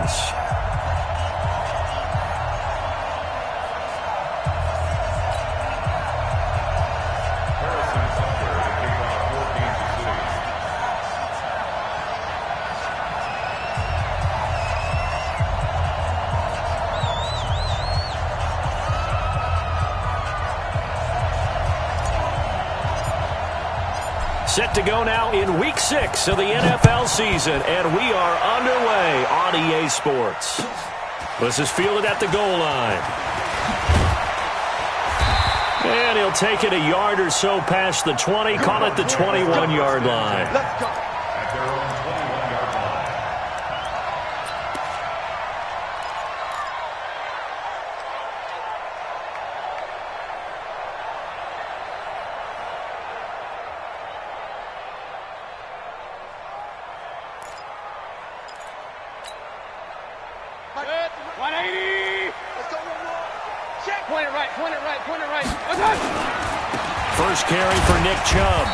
downs. Set to go now in Week 6 of the NFL season, and we are underway on EA Sports. This is fielded at the goal line. And he'll take it a yard or so past the 20, call it the 21-yard line. Let's go. First carry for Nick Chubb.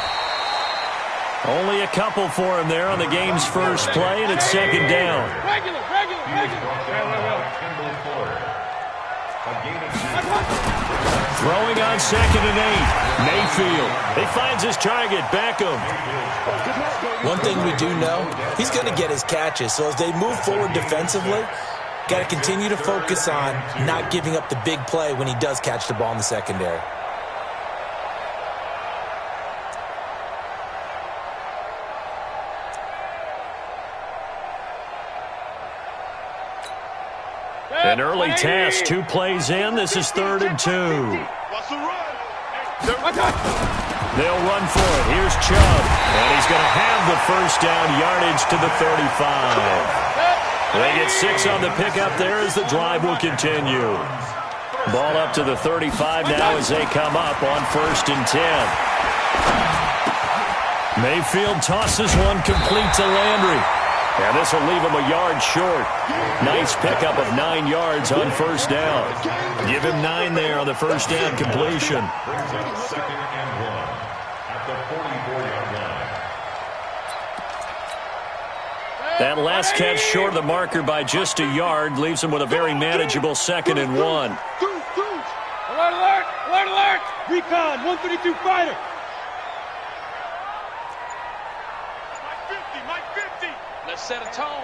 Only a couple for him there on the game's first play, and it's second down. Throwing on 2nd and 8. Mayfield. He finds his target, Beckham. One thing we do know, he's going to get his catches. So as they move forward defensively, got to continue to focus on not giving up the big play when he does catch the ball in the secondary. An early task, 2 plays in. This is 3rd and 2. They'll run for it. Here's Chubb. And he's going to have the first down, yardage to the 35. They get 6 on the pickup there as the drive will continue. Ball up to the 35 now as they come up on 1st and 10. Mayfield tosses one complete to Landry. And this will leave him a yard short. Nice pickup of 9 yards on 1st down. Give him 9 there on the 1st down completion. That last catch short of the marker by just a yard leaves him with a very manageable 2nd and 1. Alert, alert, alert, alert. Recon, 132 fighter. Let's set a tone.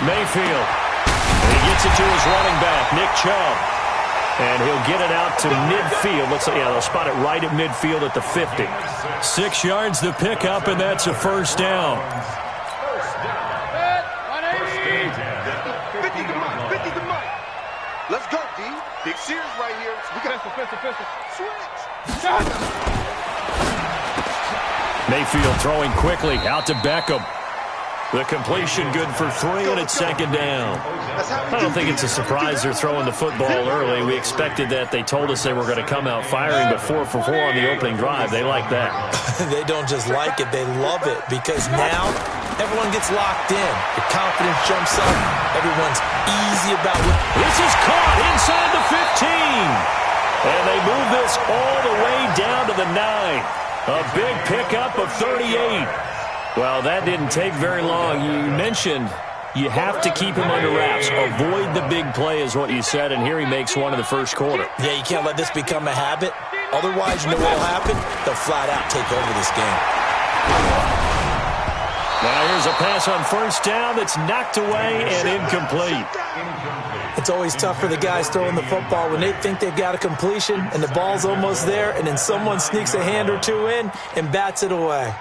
Mayfield. And he gets it to his running back, Nick Chubb. And he'll get it out to midfield. Looks like, yeah, they'll spot it right at midfield at the 50. 6 yards to pick up, and that's a 1st down. 50 to Mike. Let's go, D. Big Sears right here. We got pistol. Switch. Mayfield throwing quickly out to Beckham. The completion good for 3, and it's 2nd down. I don't think it's a surprise they're throwing the football early. We expected that. They told us they were going to come out firing, but 4 for 4 on the opening drive. They like that. They don't just like it, they love it, because now everyone gets locked in. The confidence jumps up. Everyone's easy about it. This is caught inside the 15. And they move this all the way down to the 9. A big pickup of 38. Well, that didn't take very long. You mentioned you have to keep him under wraps. Avoid the big play is what you said, and here he makes one in the first quarter. Yeah, you can't let this become a habit. Otherwise, you know what will happen? They'll flat out take over this game. Now here's a pass on 1st down that's knocked away and incomplete. It's always tough for the guys throwing the football when they think they've got a completion and the ball's almost there, and then someone sneaks a hand or 2 in and bats it away.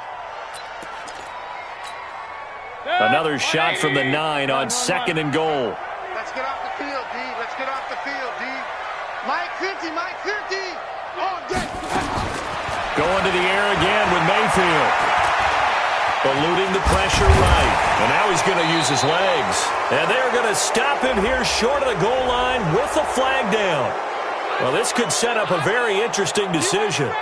Another shot from the 9 on 2nd and goal. Let's get off the field, D. Let's get off the field, D. Mike 50. Oh, yes. Going to the air again with Mayfield. Eluding the pressure right. And now he's going to use his legs. And they're going to stop him here short of the goal line with the flag down. Well, this could set up a very interesting decision.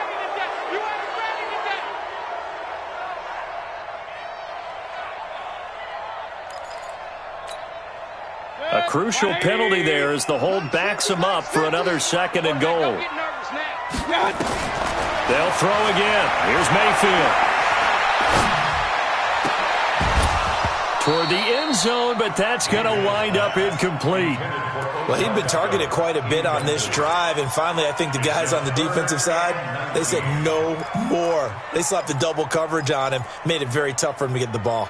A crucial penalty there as the hold backs him up for another 2nd and goal. They'll throw again. Here's Mayfield. toward the end zone, but that's going to wind up incomplete. Well, he'd been targeted quite a bit on this drive, and finally I think the guys on the defensive side, they said no more. They slapped the double coverage on him, made it very tough for him to get the ball.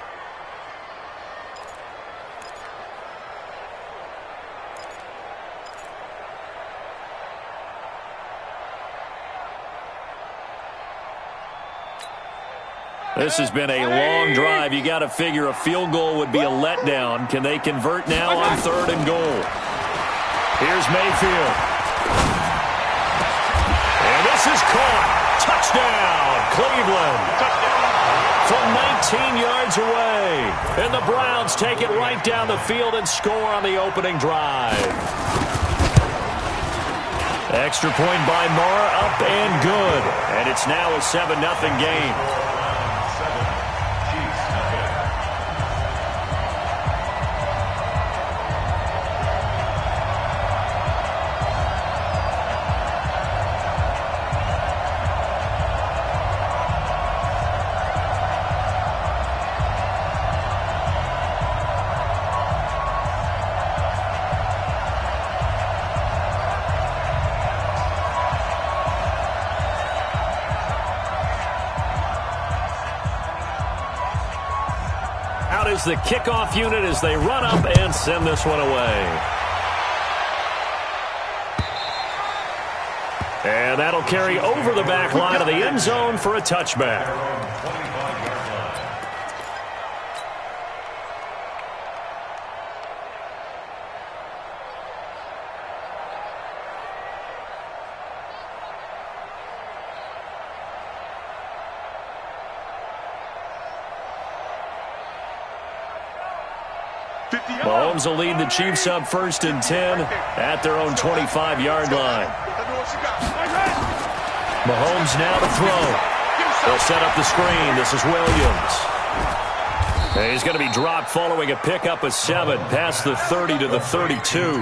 This has been a long drive. You got to figure a field goal would be a letdown. Can they convert now on 3rd and goal? Here's Mayfield. And this is caught. Touchdown, Cleveland. From 19 yards away. And the Browns take it right down the field and score on the opening drive. Extra point by Marr, up and good. And it's now a 7-0 game. Out is the kickoff unit as they run up and send this one away. And that'll carry over the back line of the end zone for a touchback. Mahomes will lead the Chiefs up 1st and 10 at their own 25-yard line. Mahomes now to throw. They'll set up the screen. This is Williams. And he's going to be dropped following a pickup of 7 past the 30 to the 32.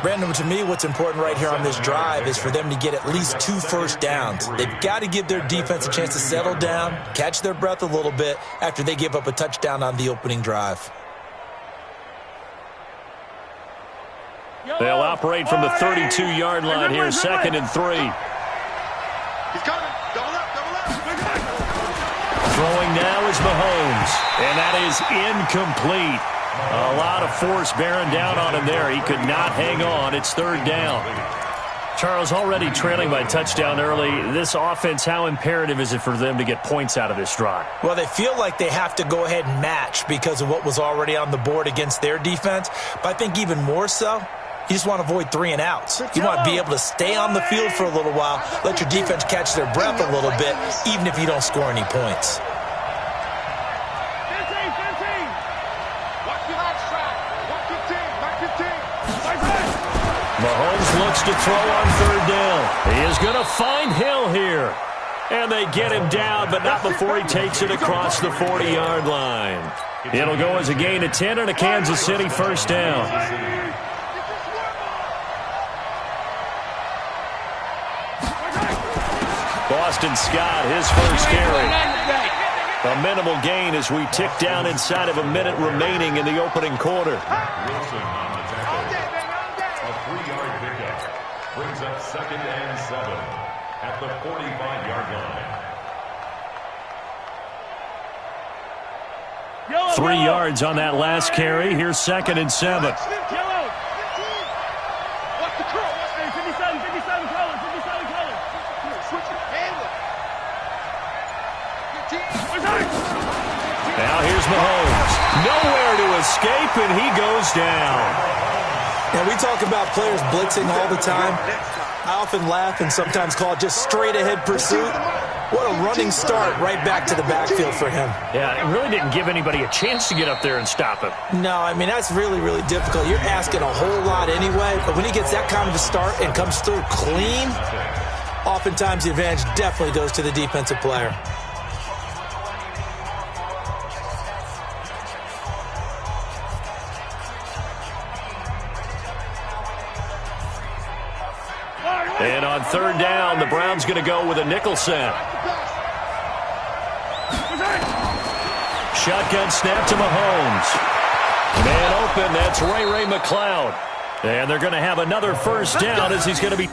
Brandon, to me, what's important right here on this drive is for them to get at least 2 first downs. They've got to give their defense a chance to settle down, catch their breath a little bit after they give up a touchdown on the opening drive. They'll operate from the 32-yard line here, 2nd and 3. He's coming. Double up, double up. Throwing now is Mahomes, and that is incomplete. A lot of force bearing down on him there. He could not hang on. It's 3rd down. Charles, already trailing by touchdown early. This offense, how imperative is it for them to get points out of this drive? Well, they feel like they have to go ahead and match because of what was already on the board against their defense. But I think even more so, you just want to avoid 3 and outs. You want to be able to stay on the field for a little while, let your defense catch their breath a little bit, even if you don't score any points. Mahomes looks to throw on 3rd down. He is going to find Hill here. And they get him down, but not before he takes it across the 40-yard line. It'll go as a gain of 10 and a Kansas City 1st down. Boston Scott, his first carry. A minimal gain as we tick down inside of a minute remaining in the opening quarter. Wilson on the tackle. A 3-yard pickup brings up 2nd and 7 at the 45-yard line. 3 yards on that last carry. Here's 2nd and 7. Now here's Mahomes. Nowhere to escape, and he goes down. Now, we talk about players blitzing all the time. I often laugh and sometimes call it just straight-ahead pursuit. What a running start right back to the backfield for him. Yeah, it really didn't give anybody a chance to get up there and stop him. No, I mean, that's really, really difficult. You're asking a whole lot anyway, but when he gets that kind of a start and comes through clean, oftentimes the advantage definitely goes to the defensive player. And on 3rd down, the Browns going to go with a nickel set. shotgun snap to Mahomes. Man open, that's Ray McCloud. And they're going to have another first down as he's going to be...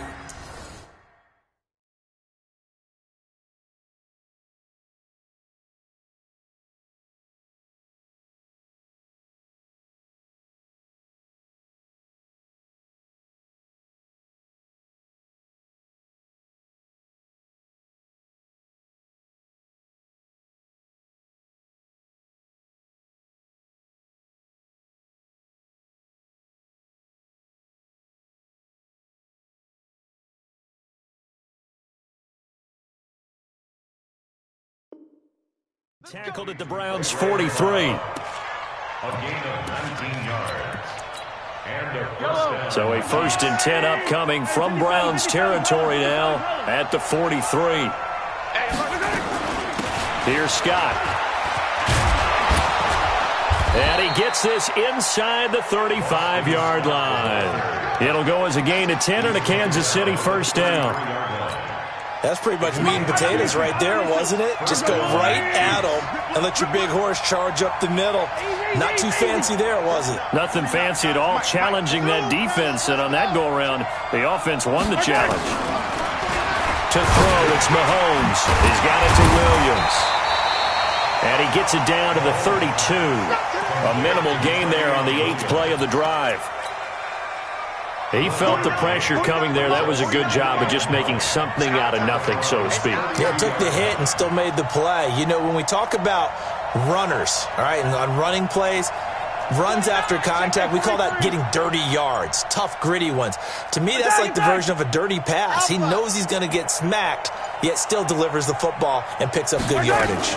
Tackled at the Browns' 43. A gain of 19 yards. And a first down. So a 1st and 10 upcoming from Browns territory now at the 43. Here's Scott. And he gets this inside the 35-yard line. It'll go as a gain of 10 and a Kansas City first down. That's pretty much meat and potatoes right there, wasn't it? Just go right at them and let your big horse charge up the middle. Not too fancy there, was it? Nothing fancy at all, challenging that defense. And on that go-around, the offense won the challenge. To throw, it's Mahomes. He's got it to Williams. And he gets it down to the 32. A minimal gain there on the 8th play of the drive. He felt the pressure coming there. That was a good job of just making something out of nothing, so to speak. Yeah, took the hit and still made the play. You know, when we talk about runners, all right, and on running plays, runs after contact, we call that getting dirty yards, tough, gritty ones. To me, that's like the version of a dirty pass. He knows he's going to get smacked, yet still delivers the football and picks up good yardage.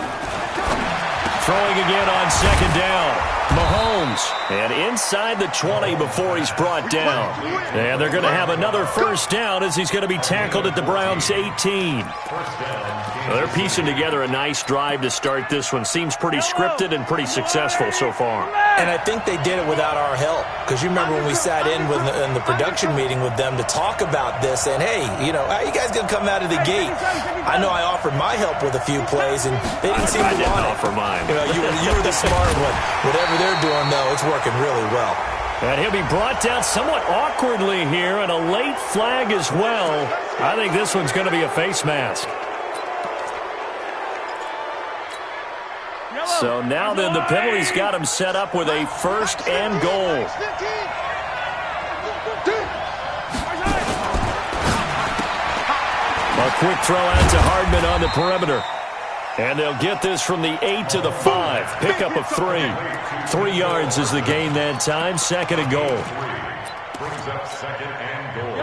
Throwing again on 2nd down. Mahomes, and inside the 20 before he's brought down. And they're going to have another first down as he's going to be tackled at the Browns' 18. Well, they're piecing together a nice drive to start this one. Seems pretty scripted and pretty successful so far. And I think they did it without our help. Because you remember when we sat in the production meeting with them to talk about this, and hey, you know, how are you guys going to come out of the gate? I know I offered my help with a few plays, and they didn't seem to want it. I didn't offer mine. You were the smart one. Whatever they're doing, though, it's working really well. And he'll be brought down somewhat awkwardly here, and a late flag as well. I think this one's going to be a face mask. So now then the penalty's got him set up with a 1st and goal. A quick throw out to Hardman on the perimeter. And they'll get this from the 8 to the 5. Pickup of 3. 3 yards is the gain that time. 2nd and goal.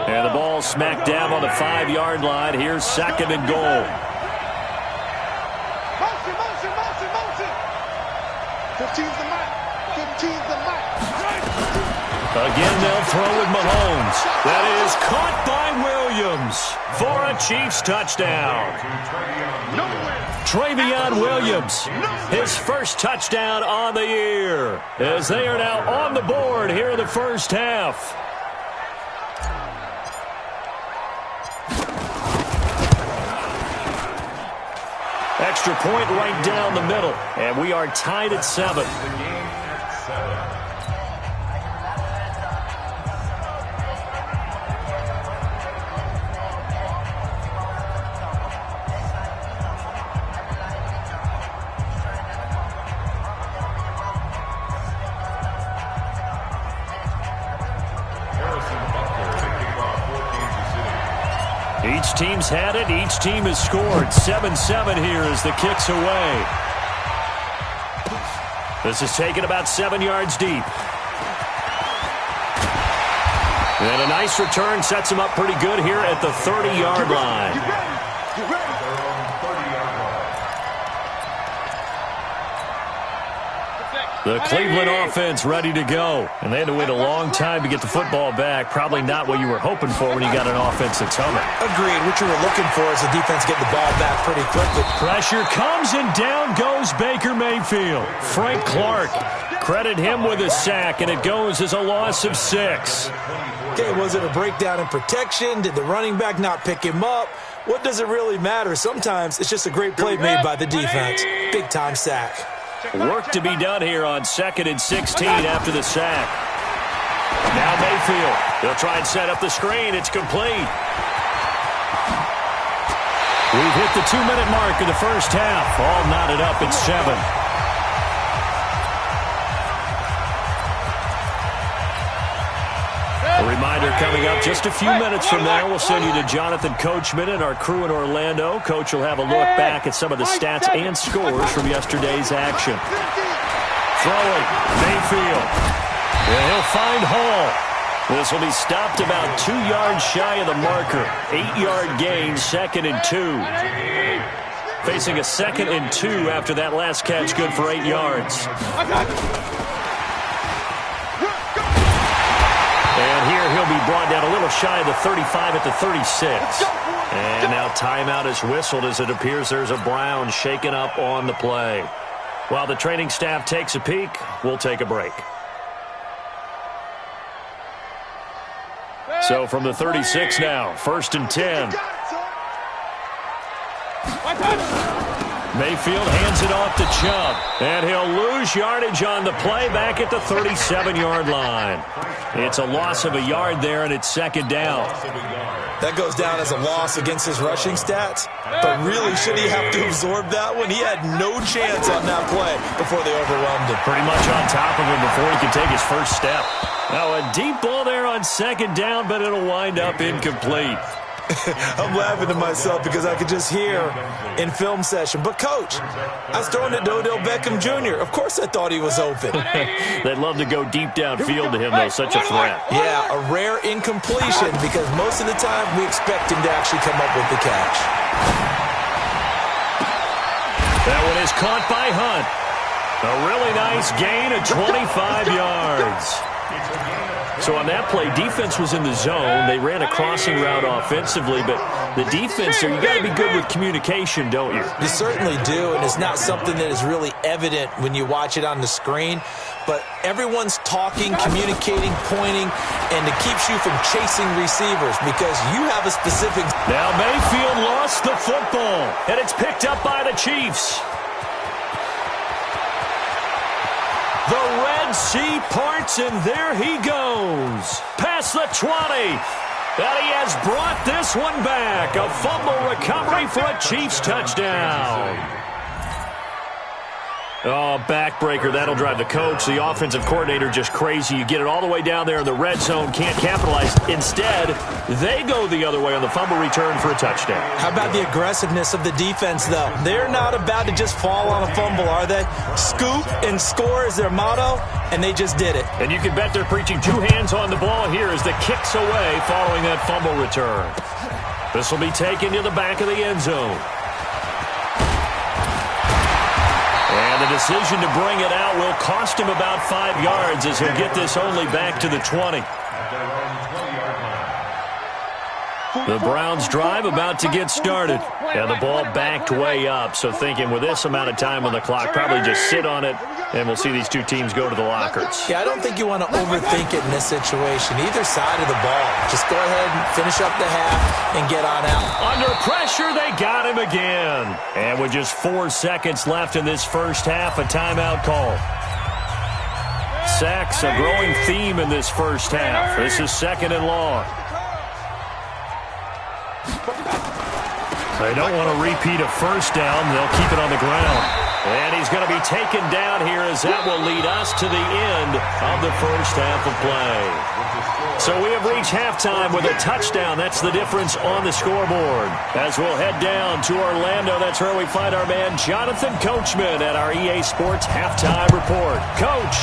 And the ball smacked down on the 5-yard line. Here's 2nd and goal. 15's the mark. 15's the mark. Again, they'll throw with Mahomes. That is caught by Williams for a Chiefs touchdown. Travion Williams, his first touchdown on the year, as they are now on the board here in the first half. Extra point right down the middle, and we are tied at 7. Each team's had it. Each team has scored. 7-7 here as the kick's away. This is taken about 7 yards deep. And a nice return sets him up pretty good here at the 30-yard line. The Cleveland offense ready to go. And they had to wait a long time to get the football back. Probably not what you were hoping for when you got an offense that's humming. Agreed. What you were looking for is the defense getting the ball back pretty quickly. Pressure comes and down goes Baker Mayfield. Frank Clark, credit him with a sack, and it goes as a loss of 6. Okay, was it a breakdown in protection? Did the running back not pick him up? What does it really matter? Sometimes it's just a great play made by the defense. Big-time sack. Work to be done here on 2nd and 16 after the sack. Now Mayfield. They'll try and set up the screen. It's complete. We've hit the 2-minute mark of the first half. All knotted up at 7. A reminder coming up just a few minutes from now. We'll send you to Jonathan Coachman and our crew in Orlando. Coach will have a look back at some of the stats and scores from yesterday's action. Throwing, Mayfield. And he'll find Hall. This will be stopped about 2 yards shy of the marker. 8-yard gain, 2nd and 2. Facing a 2nd and 2 after that last catch, good for 8 yards. And here he'll be brought down a little shy of the 35 at the 36. And now timeout is whistled as it appears there's a Brown shaken up on the play. While the training staff takes a peek, we'll take a break. So from the 36 now, 1st and 10. Mayfield hands it off to Chubb. And he'll lose yardage on the play back at the 37-yard line. It's a loss of a yard there, and it's 2nd down. That goes down as a loss against his rushing stats. But really, should he have to absorb that one? He had no chance on that play before they overwhelmed him. Pretty much on top of him before he could take his first step. Now a deep ball there on 2nd down, but it'll wind up incomplete. I'm laughing to myself because I could just hear in film session. But, Coach, I was throwing to Odell Beckham Jr. Of course I thought he was open. They'd love to go deep downfield to him, though. Such a threat. Yeah, a rare incompletion because most of the time we expect him to actually come up with the catch. That one is caught by Hunt. A really nice gain of 25 yards. So on that play, defense was in the zone. They ran a crossing route offensively, but the defense there, you got to be good with communication, don't you? You certainly do, and it's not something that is really evident when you watch it on the screen. But everyone's talking, communicating, pointing, and it keeps you from chasing receivers because you have a specific... Now Mayfield lost the football, and it's picked up by the Chiefs. The Red Sea parts, and there he goes. Past the 20. And he has brought this one back. A fumble recovery for a Chiefs touchdown. Oh, backbreaker. That'll drive the coach, the offensive coordinator, just crazy. You get it all the way down there in the red zone, can't capitalize. Instead, they go the other way on the fumble return for a touchdown. How about the aggressiveness of the defense, though? They're not about to just fall on a fumble, are they? Scoop and score is their motto, and they just did it. And you can bet they're preaching 2 hands on the ball here as the kick's away following that fumble return. This will be taken to the back of the end zone. And the decision to bring it out will cost him about 5 yards as he'll get this only back to the 20. The Browns drive about to get started. And the ball backed way up, so thinking with this amount of time on the clock, probably just sit on it, and we'll see these two teams go to the lockers. Yeah, I don't think you want to overthink it in this situation. Either side of the ball. Just go ahead and finish up the half and get on out. Under pressure, they got him again. And with just 4 seconds left in this first half, a timeout call. Sacks, a growing theme in this first half. This is 2nd and long. They don't want to repeat a first down. They'll keep it on the ground. And he's going to be taken down here as that will lead us to the end of the first half of play. So we have reached halftime with a touchdown. That's the difference on the scoreboard. As we'll head down to Orlando, that's where we find our man Jonathan Coachman at our EA Sports Halftime Report. Coach.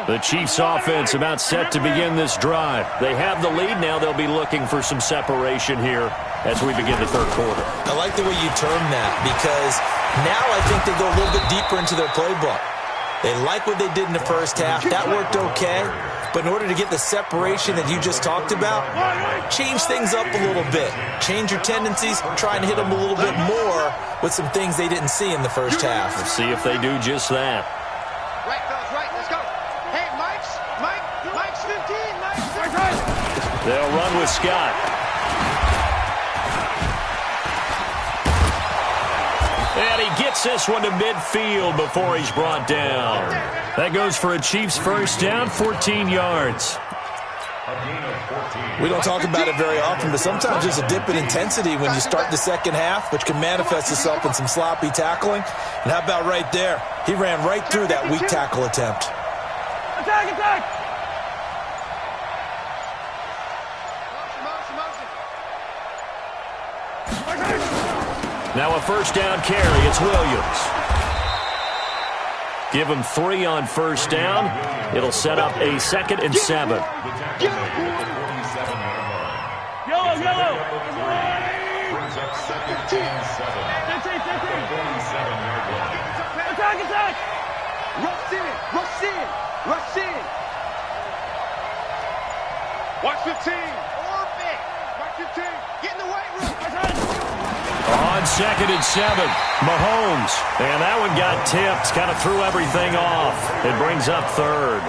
The Chiefs offense about set to begin this drive. They have the lead. Now they'll be looking for some separation here as we begin the third quarter. I like the way you term that because now I think they go a little bit deeper into their playbook. They like what they did in the first half. That worked okay. But in order to get the separation that you just talked about, change things up a little bit. Change your tendencies. Try and hit them a little bit more with some things they didn't see in the first half. We'll see if they do just that. Right, fellas, right. Let's go. Hey, Mike, They'll run with Scott. And he gets this one to midfield before he's brought down. That goes for a Chiefs first down, 14 yards. We don't talk about it very often, but sometimes there's a dip in intensity when you start the second half, which can manifest itself in some sloppy tackling. And how about right there? He ran right through that weak tackle attempt. Attack, attack! Now a first down carry. It's Williams. Give him 3 on first down. It'll set up a 2nd and 7. Yellow, yellow! Brings up 2nd and 7. 47-yard line. Attack, attack! Rush in, rush in, rush in. Watch 15. Orbit. Watch 15. Get in the weight room. On 2nd and 7, Mahomes. And that one got tipped, kind of threw everything off. It brings up 3rd.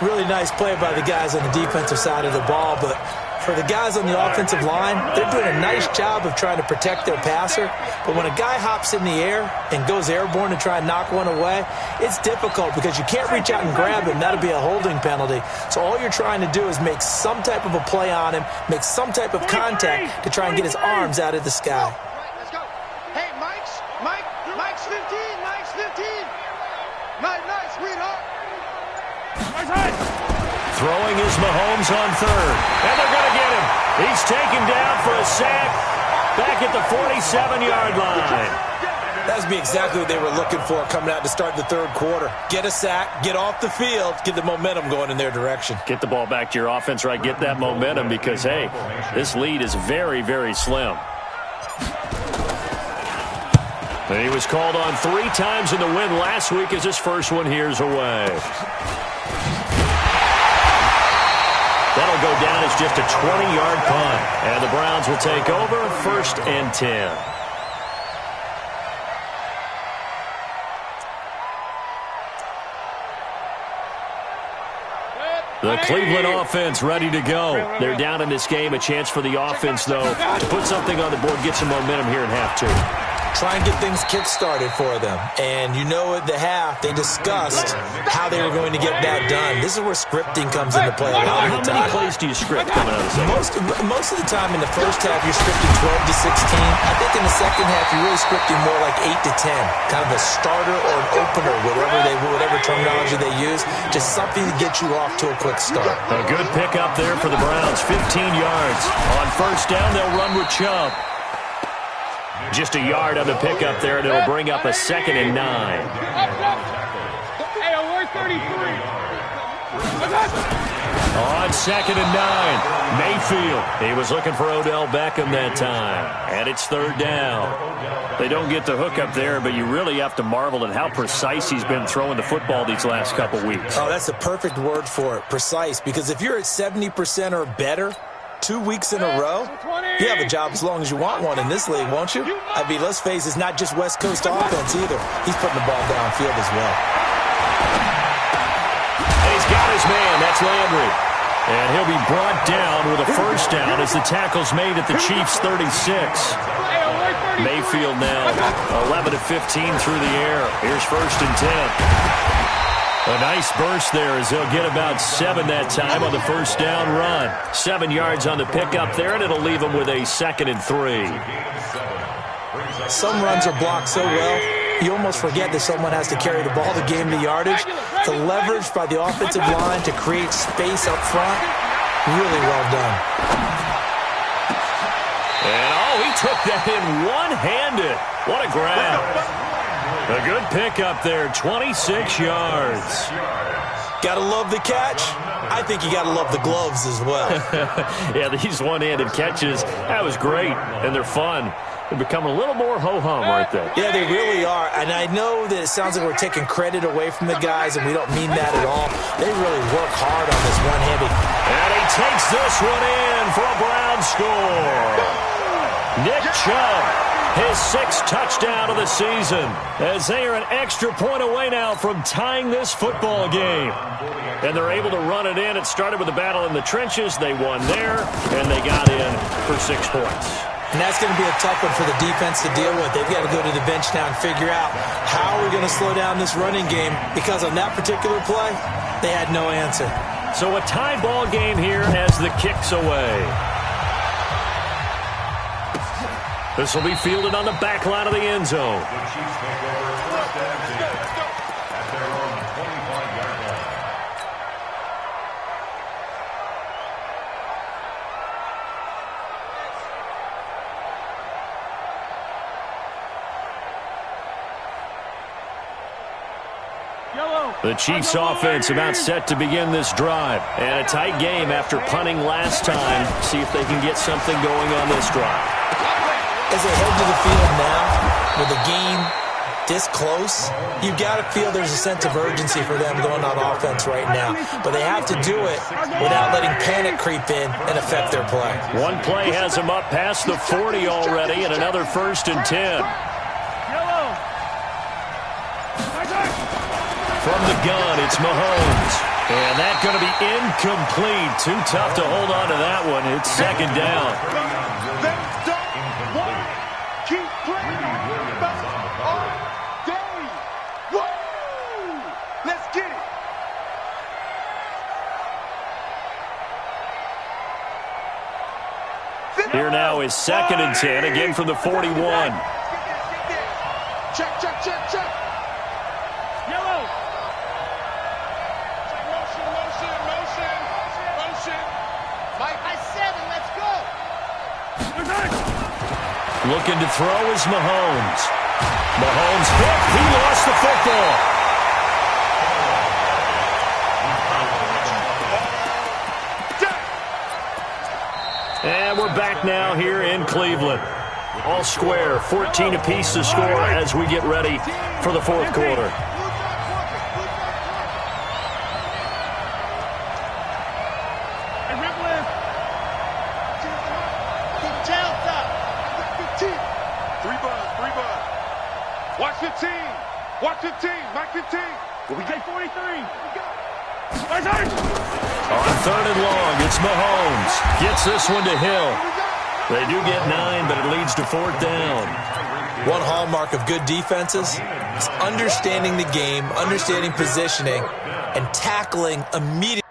Really nice play by the guys on the defensive side of the ball, but for the guys on the offensive line, they're doing a nice job of trying to protect their passer. But when a guy hops in the air and goes airborne to try and knock one away, it's difficult because you can't reach out and grab him. That'll be a holding penalty. So all you're trying to do is make some type of a play on him, make some type of contact to try and get his arms out of the sky. Let's go. Hey, Mike's 15. Mike's 15. Nice, sweetheart. Throwing is Mahomes on 3rd. And they're going to get him. He's taken down for a sack back at the 47-yard line. That's be exactly what they were looking for coming out to start the 3rd quarter. Get a sack, get off the field, get the momentum going in their direction. Get the ball back to your offense, right? Get that momentum because, hey, this lead is very, very slim. And he was called on 3 times in the win last week as his first one here's away. That'll go down as just a 20-yard punt. And the Browns will take over 1st and 10. The Cleveland offense ready to go. They're down in this game. A chance for the offense, though, to put something on the board, get some momentum here in half 2. Try and get things kick-started for them. And you know at the half, they discussed how they were going to get that done. This is where scripting comes into play a lot of the time. How many plays do you script coming out of the second? Most of the time in the first half, you're scripting 12 to 16. I think in the second half, you're really scripting more like 8 to 10. Kind of a starter or an opener, whatever terminology they use. Just something to get you off to a quick start. A good pickup there for the Browns. 15 yards. On first down, they'll run with Chubb. Just a yard on the pickup there, and it'll bring up a 2nd and 9. Hey, we're 33. On 2nd and 9, Mayfield. He was looking for Odell Beckham that time. And it's 3rd down. They don't get the hook up there, but you really have to marvel at how precise he's been throwing the football these last couple weeks. Oh, that's the perfect word for it, precise. Because if you're at 70% or better 2 weeks in a row, you have a job as long as you want one in this league, won't you? I mean, let's face it, it's not just West Coast offense either. He's putting the ball downfield as well. And he's got his man. That's Landry. And he'll be brought down with a first down as the tackle's made at the Chiefs' 36. Mayfield now 11 of 15 through the air. Here's 1st and 10. A nice burst there as they'll get about 7 that time on the first down run. 7 yards on the pickup there, and it'll leave them with a 2nd and 3. Some runs are blocked so well, you almost forget that someone has to carry the ball to gain the yardage. The leverage by the offensive line to create space up front, really well done. And, he took that in one-handed. What a grab. A good pickup there, 26 yards. Got to love the catch. I think you got to love the gloves as well. Yeah, these one-handed catches, that was great, and they're fun. They're becoming a little more ho-hum, aren't they? Yeah, they really are. And I know that it sounds like we're taking credit away from the guys, and we don't mean that at all. They really work hard on this one-handed. And he takes this one in for a Brown score. Nick Chubb His 6th touchdown of the season, as they are an extra point away now from tying this football game. And they're able to run it in. It started with a battle in the trenches. They won there, and they got in for 6 points. And that's going to be a tough one for the defense to deal with. They've got to go to the bench now and figure out how we're going to slow down this running game, because on that particular play, they had no answer. So a tie ball game here as the kick's away. This will be fielded on the back line of the end zone. The Chiefs take over first and 10 at their own 25-yard line. The Chiefs offense about set to begin this drive. And a tight game after punting last time. See if they can get something going on this drive. As they head to the field now, with the game this close, you've got to feel there's a sense of urgency for them going on offense right now. But they have to do it without letting panic creep in and affect their play. One play has them up past the 40 already, and another 1st and 10. From the gun, it's Mahomes. And that's going to be incomplete. Too tough to hold on to that one. It's 2nd down. Keep playing all day. Woo! Let's get it. Here now is 2nd and 10, again from the 41. Check, check, check, check. Yellow. Motion. Mike, I said it. Let's go. Looking to throw is Mahomes. Mahomes hit. He lost the football. And we're back now here in Cleveland. All square, 14 apiece to score as we get ready for the 4th quarter. Watch your team. Mark your team. We take 43. On 3rd and long, it's Mahomes. Gets this one to Hill. They do get 9, but it leads to 4th down. One hallmark of good defenses is understanding the game, understanding positioning, and tackling immediately.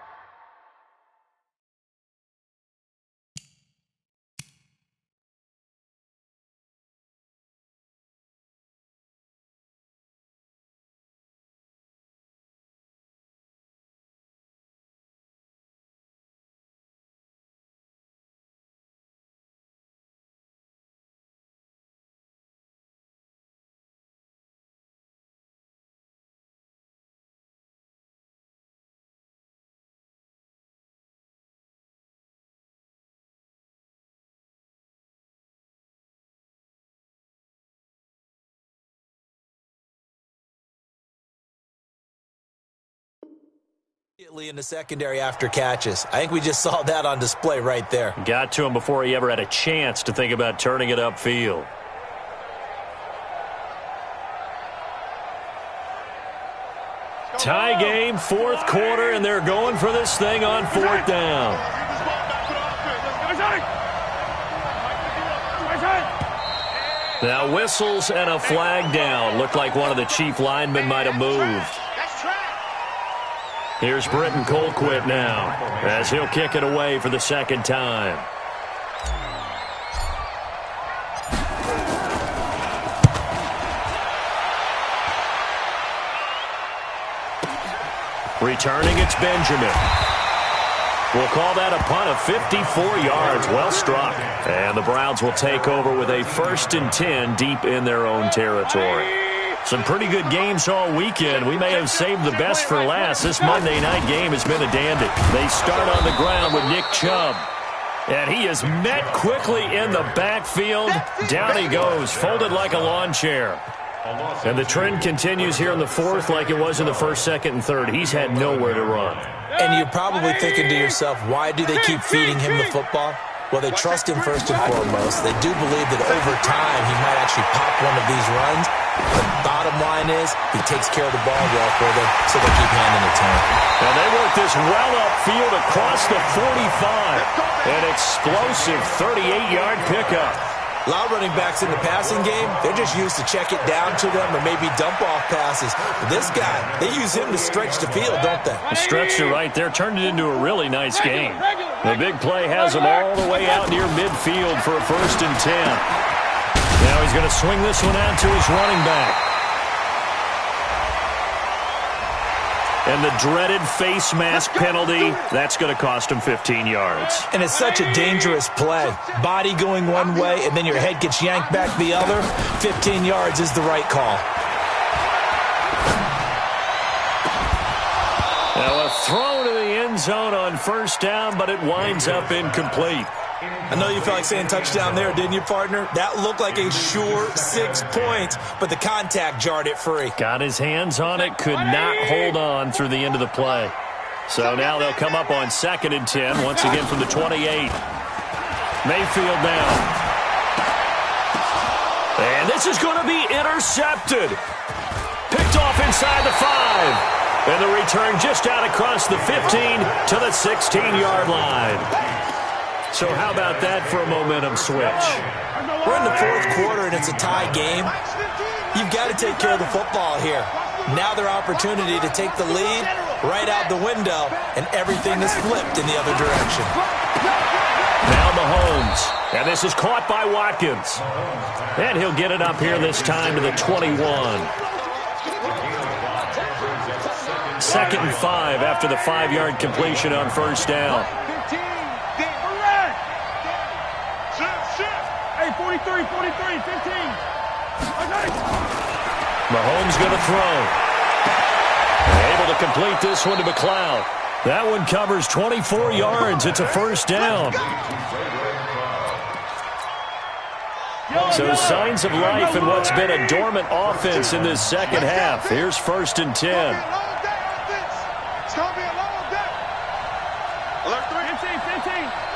In the secondary after catches. I think we just saw that on display right there. Got to him before he ever had a chance to think about turning it upfield. Tie game, 4th quarter, and they're going for this thing on 4th down. Now whistles and a flag down. Looked like one of the Chief linemen might have moved. Here's Britton Colquitt now, as he'll kick it away for the 2nd time. Returning, it's Benjamin. We'll call that a punt of 54 yards. Well struck. And the Browns will take over with a 1st and 10 deep in their own territory. Some pretty good games all weekend. We may have saved the best for last. This Monday night game has been a dandy. They start on the ground with Nick Chubb. And he is met quickly in the backfield. Down he goes, folded like a lawn chair. And the trend continues here in the 4th like it was in the 1st, 2nd, and 3rd. He's had nowhere to run. And you're probably thinking to yourself, why do they keep feeding him the football? Well, they trust him first and foremost. They do believe that over time he might actually pop one of these runs. The bottom line is he takes care of the ball well for them, so they keep handing it to him. And they work this well upfield across the 45. An explosive 38-yard pickup. A lot of running backs in the passing game, they're just used to check it down to them or maybe dump-off passes. But this guy, they use him to stretch the field, don't they? Stretched it right there, turned it into a really nice game. The big play has him all the way out near midfield for a 1st and 10. Now he's going to swing this one out to his running back. And the dreaded face mask penalty, that's going to cost him 15 yards. And it's such a dangerous play. Body going one way, and then your head gets yanked back the other. 15 yards is the right call. Now a throw to the end zone on 1st down, but it winds up incomplete. I know you felt like saying touchdown there, didn't you, partner? That looked like a sure 6 points, but the contact jarred it free. Got his hands on it, could not hold on through the end of the play. So now they'll come up on 2nd and 10, once again from the 28. Mayfield now. And this is going to be intercepted. Picked off inside the 5. And the return just out across the 15 to the 16-yard line. So how about that for a momentum switch? We're in the 4th quarter, and it's a tie game. You've got to take care of the football here. Now their opportunity to take the lead right out the window, and everything is flipped in the other direction. Now Mahomes, and this is caught by Watkins. And he'll get it up here this time to the 21. 2nd and 5 after the 5-yard completion on 1st down. Hey, 43, 15. Mahomes going to throw. Able to complete this one to McLeod. That one covers 24 yards. It's a 1st down. So signs of life in what's been a dormant offense in this 2nd half. Here's 1st and 10. It's going to be a long day. Alert 3. 15.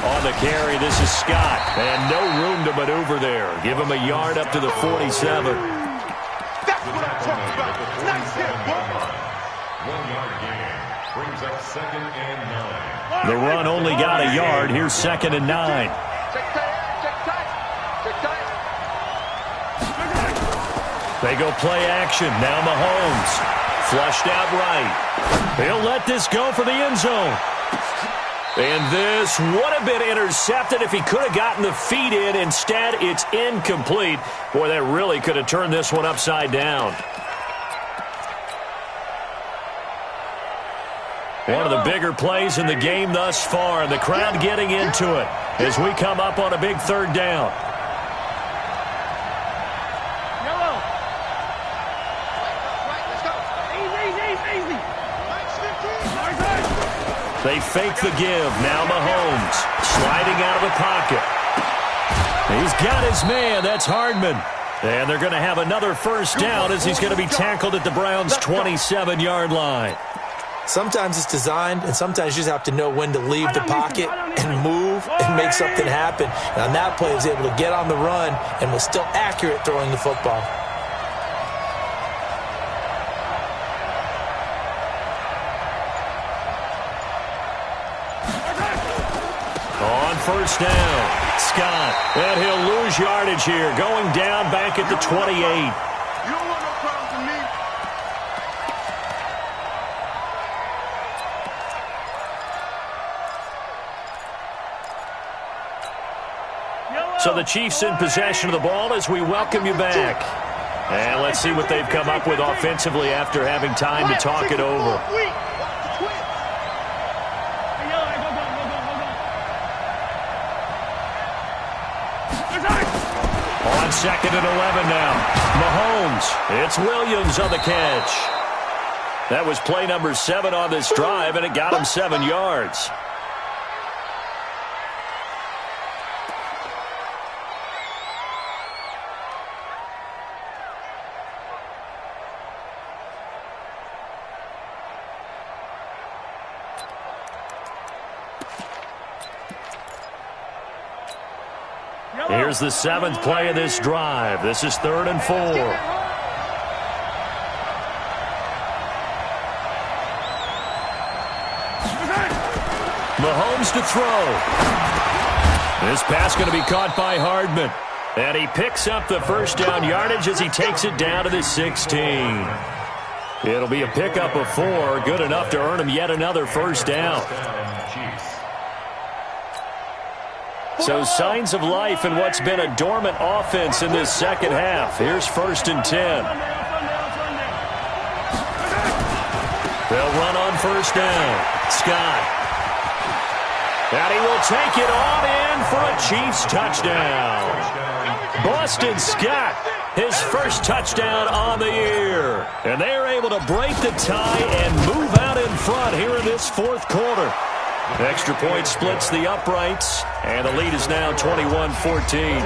On the carry, this is Scott. And no room to maneuver there. Give him a yard up to the 47. That's what I'm talking about. Nice hit, boy. 1-yard gain brings up 2nd and 9. The run only got a yard. Here's 2nd and 9. Check tight. They go play action. Now Mahomes. Flushed out right. He'll let this go for the end zone. And this would have been intercepted if he could have gotten the feet in. Instead, it's incomplete. Boy, that really could have turned this one upside down. One of the bigger plays in the game thus far. The crowd getting into it as we come up on a big 3rd down. They fake the give. Now Mahomes sliding out of the pocket. He's got his man. That's Hardman. And they're going to have another 1st down as he's going to be tackled at the Browns' 27-yard line. Sometimes it's designed, and sometimes you just have to know when to leave the pocket and move and make something happen. And on that play, he was able to get on the run and was still accurate throwing the football. On 1st down, Scott, and he'll lose yardage here, going down back at the 28. You don't want no problems with me. So the Chiefs in possession of the ball as we welcome you back. And let's see what they've come up with offensively after having time to talk it over. On 2nd and 11 now. Mahomes. It's Williams on the catch. That was play number 7 on this drive, and it got him 7 yards. Here's the 7th play of this drive. This is 3rd and 4. Mahomes to throw. This pass going to be caught by Hardman. And he picks up the first down yardage as he takes it down to the 16. It'll be a pickup of 4, good enough to earn him yet another first down. So signs of life in what's been a dormant offense in this second half. Here's 1st and 10. They'll run on first down. Scott. And he will take it on in for a Chiefs touchdown. Boston Scott, his first touchdown on the year. And they're able to break the tie and move out in front here in this 4th quarter. Extra point splits the uprights, and the lead is now 21-14.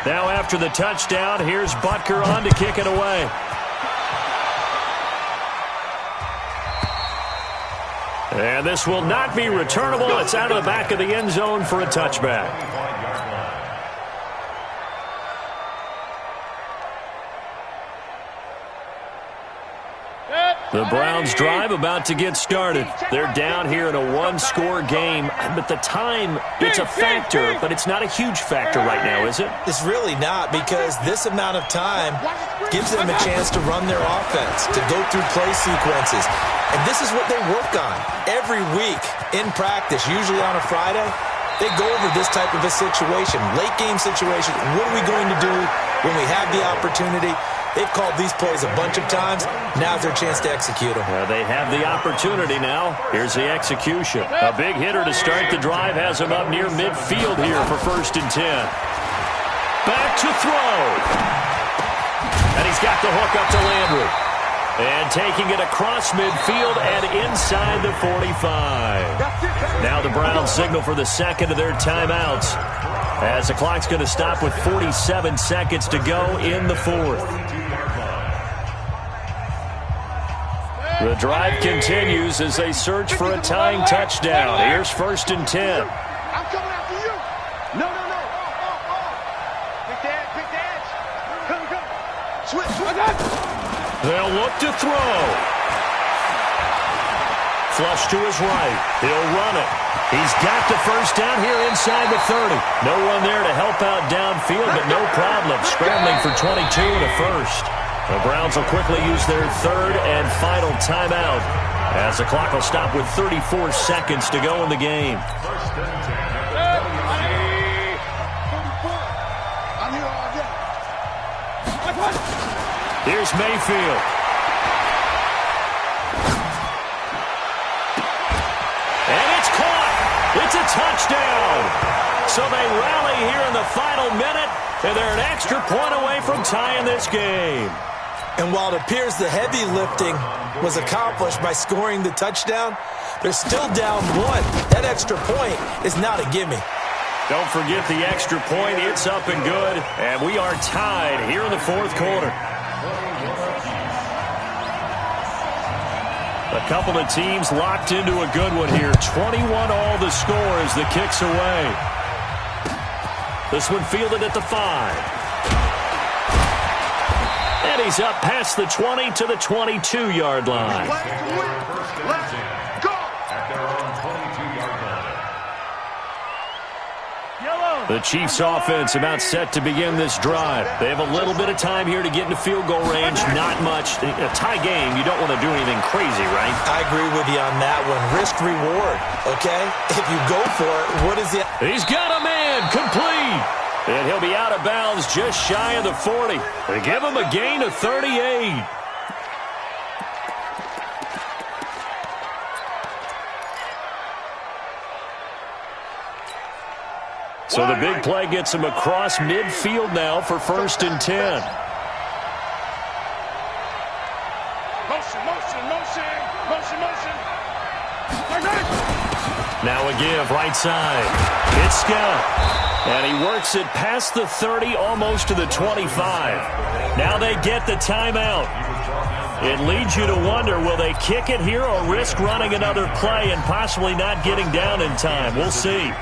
Now after the touchdown, here's Butker on to kick it away. And this will not be returnable. It's out of the back of the end zone for a touchback. The Browns drive about to get started. They're down here in a 1-score game, but the time, it's a factor, but it's not a huge factor right now, is it? It's really not, because this amount of time gives them a chance to run their offense, to go through play sequences. And this is what they work on every week in practice, usually on a Friday. They go over this type of a situation, late game situation. What are we going to do when we have the opportunity? They've called these plays a bunch of times. Now's their chance to execute them. Well, they have the opportunity now. Here's the execution. A big hitter to start the drive has him up near midfield here for 1st and 10. Back to throw. And he's got the hook up to Landry. And taking it across midfield and inside the 45. Now the Browns signal for the second of their timeouts, as the clock's going to stop with 47 seconds to go in the 4th. The drive continues as they search for a tying touchdown. Here's 1st and 10. I'm coming after you. No. Pick the edge. Come. Switch. They'll look to throw. Flush to his right. He'll run it. He's got the first down here inside the 30. No one there to help out downfield, but no problem. Scrambling for 22 and a first. The Browns will quickly use their 3rd and final timeout, as the clock will stop with 34 seconds to go in the game. Here's Mayfield. And it's caught. It's a touchdown. So they rally here in the final minute, and they're an extra point away from tying this game. And while it appears the heavy lifting was accomplished by scoring the touchdown, they're still down 1. That extra point is not a gimme. Don't forget the extra point. It's up and good, and we are tied here in the 4th quarter. A couple of teams locked into a good one here. 21 all the score as the kick's away. This one fielded at the 5. And he's up past the 20 to the 22-yard line. Let's go. At their own 22-yard line. The Chiefs offense about set to begin this drive. They have a little bit of time here to get into field goal range. Not much. A tie game, you don't want to do anything crazy, right? I agree with you on that one. Risk reward, okay? If you go for it, what is it? He's got a man complete. And he'll be out of bounds just shy of the 40. They give him a gain of 38. So the big play gets him across midfield now for 1st and 10. Motion. Now a give, right side. It's Scott. And he works it past the 30, almost to the 25. Now they get the timeout. It leads you to wonder, will they kick it here or risk running another play and possibly not getting down in time? We'll see.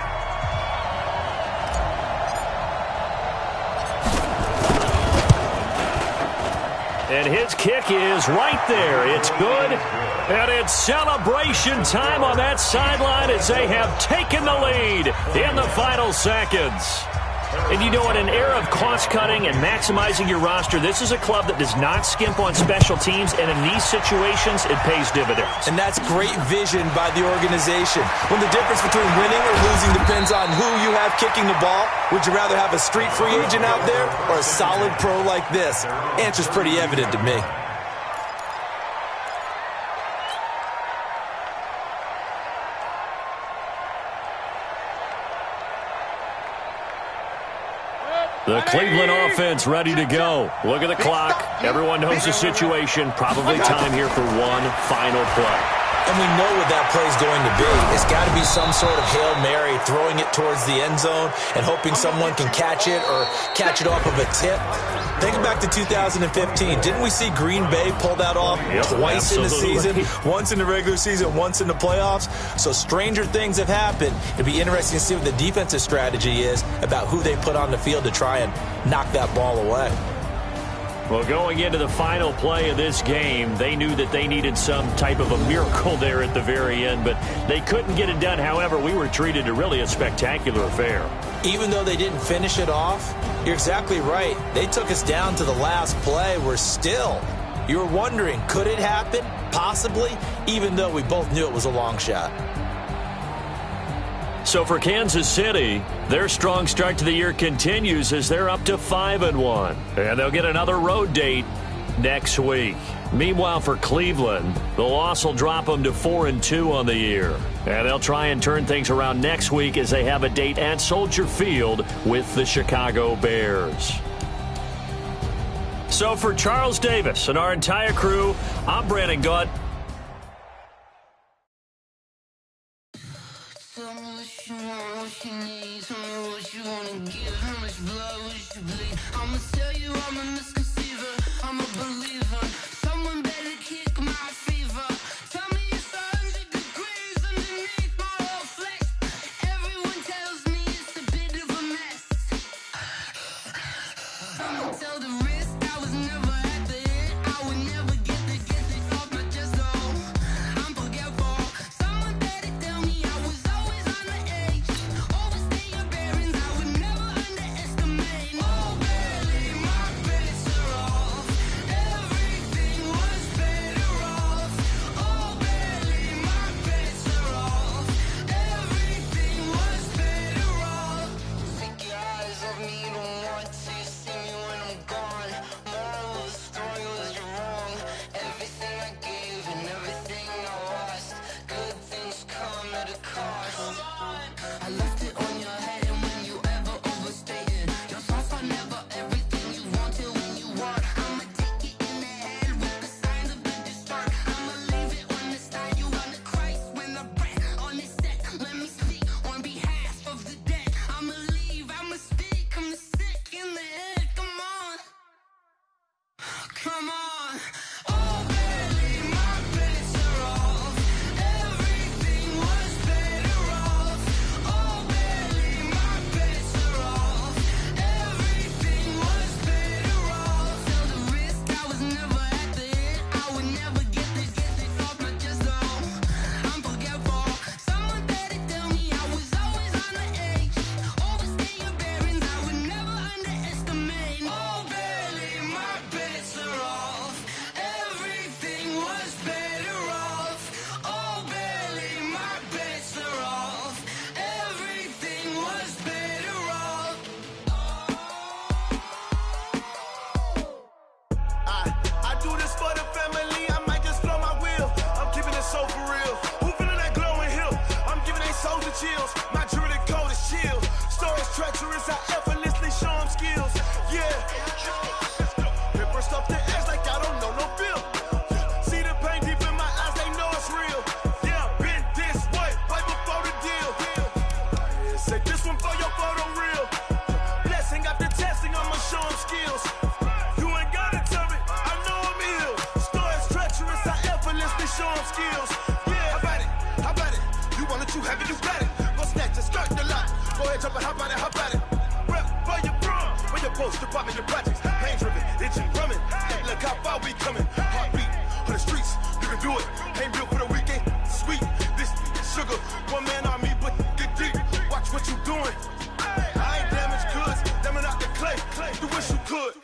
And his kick is right there. It's good. And it's celebration time on that sideline as they have taken the lead in the final seconds. And you know, in an era of cost-cutting and maximizing your roster, this is a club that does not skimp on special teams, and in these situations, it pays dividends. And that's great vision by the organization. When the difference between winning or losing depends on who you have kicking the ball, would you rather have a street free agent out there or a solid pro like this? Answer's pretty evident to me. The Cleveland offense ready to go. Look at the clock. Everyone knows the situation. Probably time here for one final play. And we know what that play is going to be. It's got to be some sort of Hail Mary, throwing it towards the end zone and hoping someone can catch it or catch it off of a tip. Think back to 2015. Didn't we see Green Bay pull that off twice in the season? Once in the regular season, once in the playoffs. So stranger things have happened. It'd be interesting to see what the defensive strategy is about who they put on the field to try and knock that ball away. Well, going into the final play of this game, they knew that they needed some type of a miracle there at the very end, but they couldn't get it done. However, we were treated to really a spectacular affair. Even though they didn't finish it off, you're exactly right. They took us down to the last play. We're still, you were wondering, could it happen? Possibly, even though we both knew it was a long shot. So for Kansas City, their strong start to the year continues as they're up to 5-1. And they'll get another road date next week. Meanwhile, for Cleveland, the loss will drop them to 4-2 on the year. And they'll try and turn things around next week as they have a date at Soldier Field with the Chicago Bears. So for Charles Davis and our entire crew, I'm Brandon Gaunt. I'ma tell you I'm a misconceiver, I'm a believer. Someone better kick my fever. Tell me it's 100 degrees underneath my whole flesh. Everyone tells me it's a bit of a mess. I'ma tell the risk I was never at the end. I would never get the off my chest, though. I'm forgetful. Someone better tell me I was always on the edge. Overstay your bearings, I would never underestimate. Oh, barely, my face show 'em skills. Yeah, how about it? How about it? You want it, you have it, you got it. Go snatch it, skirt the lot. Go ahead, jump it, how about it? How about it? Rep for your bro, where your post, department, your projects. Pain driven, itching, drumming. Hey, look how far we coming. Heartbeat on the streets, you can do it. Ain't built for the weekend. Sweet, this sugar, one man army, but get deep. Watch what you doing. I ain't damaged goods, damn it out the clay. You wish you could.